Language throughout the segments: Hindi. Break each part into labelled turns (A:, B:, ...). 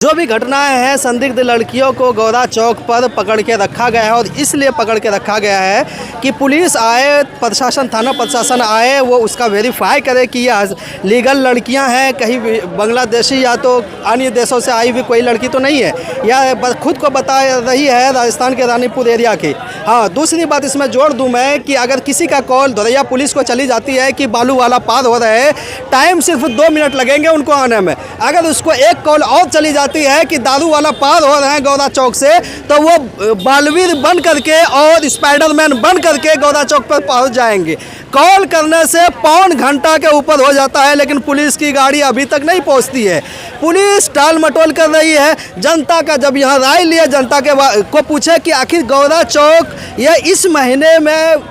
A: जो भी घटनाएं हैं, संदिग्ध लड़कियों को गौरा चौक पर पकड़ के रखा गया है और इसलिए पकड़ के रखा गया है कि पुलिस आए, प्रशासन, थाना प्रशासन आए, वो उसका वेरीफाई करे कि ये लीगल लड़कियां हैं, कहीं बांग्लादेशी या तो अन्य देशों से आई हुई कोई लड़की तो नहीं है, या खुद को बता रही है राजस्थान के रानीपुर एरिया की। हाँ, दूसरी बात इसमें जोड़ दूँ मैं कि अगर किसी का कॉल धोरैया पुलिस को चली जाती है कि बालू वाला पार हो रहे हैं, टाइम सिर्फ 2 मिनट लगेंगे उनको आने में, अगर उसको एक कॉल और चली जाती है कि दारू वाला पार हो रहे हैं गौरा चौक से, तो वो बालवीर बन करके और स्पाइडरमैन बन करके गौरा चौक पर पहुंच जाएंगे। कॉल करने से पौन घंटा के ऊपर हो जाता है, लेकिन पुलिस की गाड़ी अभी तक नहीं पहुंचती है। पुलिस टाल मटोल कर रही है। जनता का जब यहाँ राय लिया, जनता को पूछे कि आखिर गौरा चौक यह इस महीने में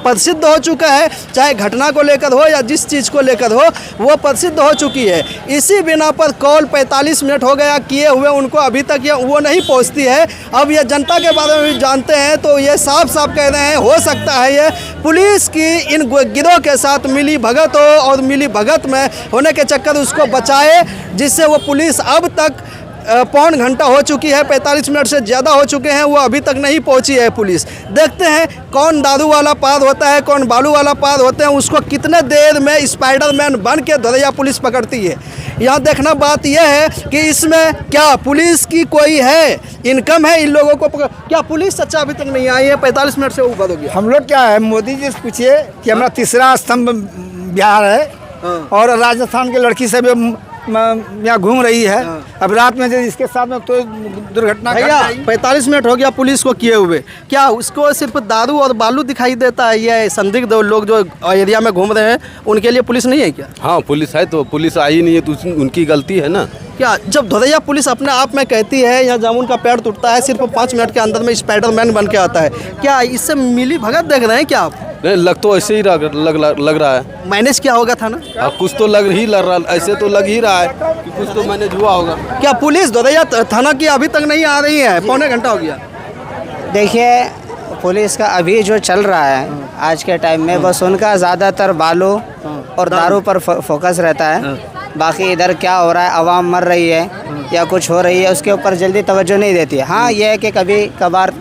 A: प्रसिद्ध हो चुका है, चाहे घटना को लेकर हो या जिस चीज़ को लेकर हो, वो प्रसिद्ध हो चुकी है। इसी बिना पर कॉल 45 मिनट हो गया किए हुए, उनको अभी तक ये वो नहीं पहुंचती है। अब ये जनता के बारे में भी जानते हैं तो ये साफ साफ कह रहे हैं, हो सकता है ये पुलिस की इन गिरोह के साथ मिली भगत हो और मिली भगत में होने के चक्कर उसको बचाए, जिससे वो पुलिस अब तक पौन घंटा हो चुकी है, 45 मिनट से ज़्यादा हो चुके हैं, वो अभी तक नहीं पहुंची है पुलिस। देखते हैं कौन दारू वाला पार होता है, कौन बालू वाला पार होते हैं, उसको कितने देर में स्पाइडरमैन बन के धोरैया पुलिस पकड़ती है। यहाँ देखना बात यह है कि इसमें क्या पुलिस की कोई है इनकम है इन लोगों को क्या पुलिस अच्छा अभी तक नहीं आई है? 45 मिनट से ऊपर हो गया।
B: हम लोग क्या है, मोदी जी से पूछिए कि हमारा तीसरा स्तंभ बिहार है और राजस्थान की लड़की से भी यहाँ घूम रही है। अब रात में जो इसके साथ में तो दुर्घटना
A: भैया 45 मिनट हो गया पुलिस को किए हुए, क्या उसको सिर्फ दारू और बालू दिखाई देता है? ये संदिग्ध लोग जो एरिया में घूम रहे हैं उनके लिए पुलिस नहीं है क्या?
C: हाँ, पुलिस है, तो पुलिस आई नहीं है तो उनकी गलती है ना।
A: क्या जब धोरैया पुलिस अपने आप में कहती है यहाँ जामुन का पेड़ टूटता है, सिर्फ 5 मिनट के अंदर में स्पाइडरमैन बन के आता है, क्या इससे मिली भगत देख रहे हैं क्या आप?
C: नहीं, लग तो ऐसे ही लग रहा है।
A: मैनेज क्या होगा था ना?
C: कुछ तो लग रहा, ऐसे तो लग ही रहा है कि कुछ तो मैनेज हुआ होगा।
A: क्या पुलिस धोरैया थाना की अभी तक नहीं आ रही है? पौने घंटा हो गया।
D: देखिए, पुलिस का अभी जो चल रहा है आज के टाइम में, बस उनका ज़्यादातर बालू और दारू पर फोकस रहता है। बाकी इधर क्या हो रहा है, आवाम मर रही है या कुछ हो रही है, उसके ऊपर जल्दी तवज्जो नहीं देती है। हाँ, ये है कि कभी कभार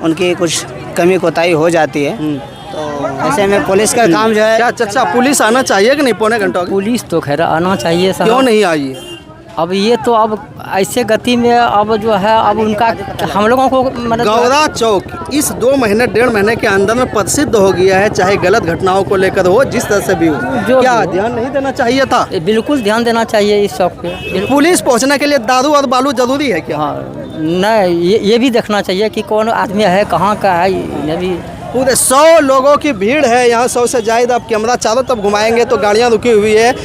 D: उनकी कुछ कमी कोताही हो जाती है, तो ऐसे में पुलिस का काम जो है।
A: क्या चाचा पुलिस आना चाहिए कि नहीं? पौने घंटा हो गया।
E: पुलिस तो खैर आना चाहिए सर।
A: क्यों नहीं आई है?
E: अब ये तो अब ऐसे गति में अब जो है, अब उनका हम लोगों को मतलब
A: गौरा चौक इस 2 महीने 1.5 महीने के अंदर में प्रसिद्ध हो गया है, चाहे गलत घटनाओं को लेकर हो, जिस तरह से भी हो। क्या ध्यान नहीं देना चाहिए था?
E: बिल्कुल ध्यान देना चाहिए इस चौक पे।
A: पुलिस पहुंचने के लिए दारू और बालू जरूरी है क्या?
E: हाँ, नहीं, ये भी देखना चाहिए कि कौन आदमी है, कहाँ का है। ये भी
A: पूरे 100 लोगों की भीड़ है यहाँ, 100 से ज़्यादा। आप कैमरा चारों तरफ घुमाएंगे तो गाड़ियाँ रुकी हुई है।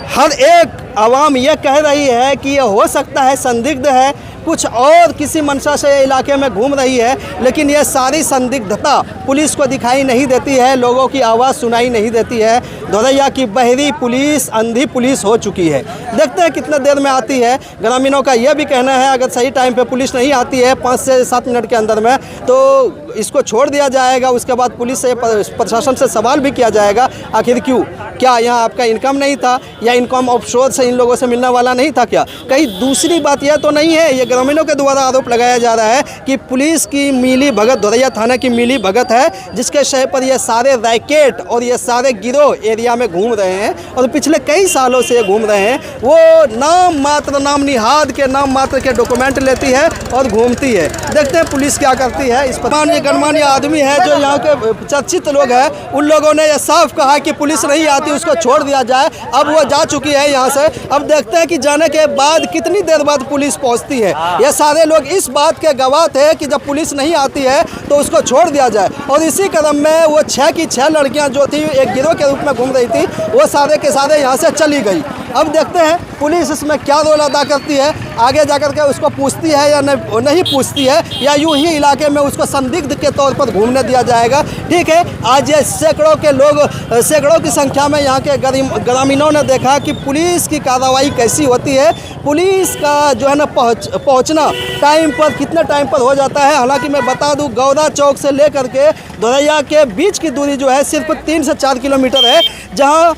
A: हर एक आवाम ये कह रही है कि ये हो सकता है संदिग्ध है, कुछ और किसी मंशा से इलाके में घूम रही है, लेकिन ये सारी संदिग्धता पुलिस को दिखाई नहीं देती है, लोगों की आवाज़ सुनाई नहीं देती है। धोरैया की बहरी पुलिस, अंधी पुलिस हो चुकी है। देखते हैं कितने देर में आती है। ग्रामीणों का यह भी कहना है अगर सही टाइम पे पुलिस नहीं आती है 5 से 7 मिनट के अंदर में, तो इसको छोड़ दिया जाएगा। उसके बाद पुलिस से, प्रशासन से सवाल भी किया जाएगा, आखिर क्यों? क्या यहाँ आपका इनकम नहीं था या इनकम ऑफ सोर्स इन लोगों से मिलने वाला नहीं था क्या? कहीं दूसरी बात यह तो नहीं है, ये ग्रामीणों के द्वारा आरोप लगाया जा रहा है कि पुलिस की मिली भगत, धोरैया थाना की मिली भगत है, जिसके शय पर ये सारे रैकेट और ये सारे गिरोह एरिया में घूम रहे हैं और पिछले कई सालों से घूम रहे हैं। वो नाम मात्र, नाम निहाद के नाम मात्र के डॉक्यूमेंट लेती है और घूमती है। देखते हैं पुलिस क्या करती है। इस पर गणमान्य आदमी है जो यहाँ के चर्चित लोग हैं, उन लोगों ने यह साफ कहा कि पुलिस नहीं आती, उसको छोड़ दिया जाए। अब वो जा चुकी है यहाँ से। अब देखते हैं कि जाने के बाद कितनी देर बाद पुलिस पहुँचती है। ये सारे लोग इस बात के गवाह थे कि जब पुलिस नहीं आती है तो उसको छोड़ दिया जाए। और इसी क्रम में वो 6 की 6 लड़कियाँ जो थी, एक गिरोह के रूप में घूम रही थी, वो सारे के सारे यहाँ से चली गई। अब देखते हैं पुलिस इसमें क्या रोल अदा करती है, आगे जाकर के उसको पूछती है या नहीं पूछती है, या यूं ही इलाके में उसको संदिग्ध के तौर पर घूमने दिया जाएगा। ठीक है, आज ये सैकड़ों के लोग, सैकड़ों की संख्या में यहाँ के ग्रामीणों ने देखा कि पुलिस की कार्रवाई कैसी होती है, पुलिस का जो है ना पहुँचना टाइम पर, कितने टाइम पर हो जाता है। हालांकि मैं बता दूँ, गौरा चौक से लेकर के धोरैया के बीच की दूरी जो है सिर्फ 3 से 4 किलोमीटर है, जहाँ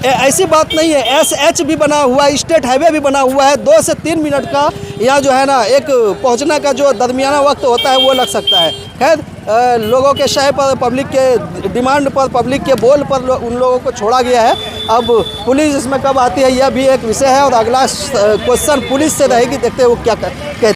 A: ऐसी बात नहीं है, SH भी बना हुआ है, स्टेट हाईवे भी बना हुआ है, 2 से 3 मिनट का यहाँ जो है ना एक पहुँचने का जो दरमियाना वक्त होता है वो लग सकता है। खैर लोगों के शय पर, पब्लिक के डिमांड पर, पब्लिक के बोल पर उन लोगों को छोड़ा गया है। अब पुलिस इसमें कब आती है यह भी एक विषय है और अगला क्वेश्चन पुलिस से रहेगी, देखते हैं वो क्या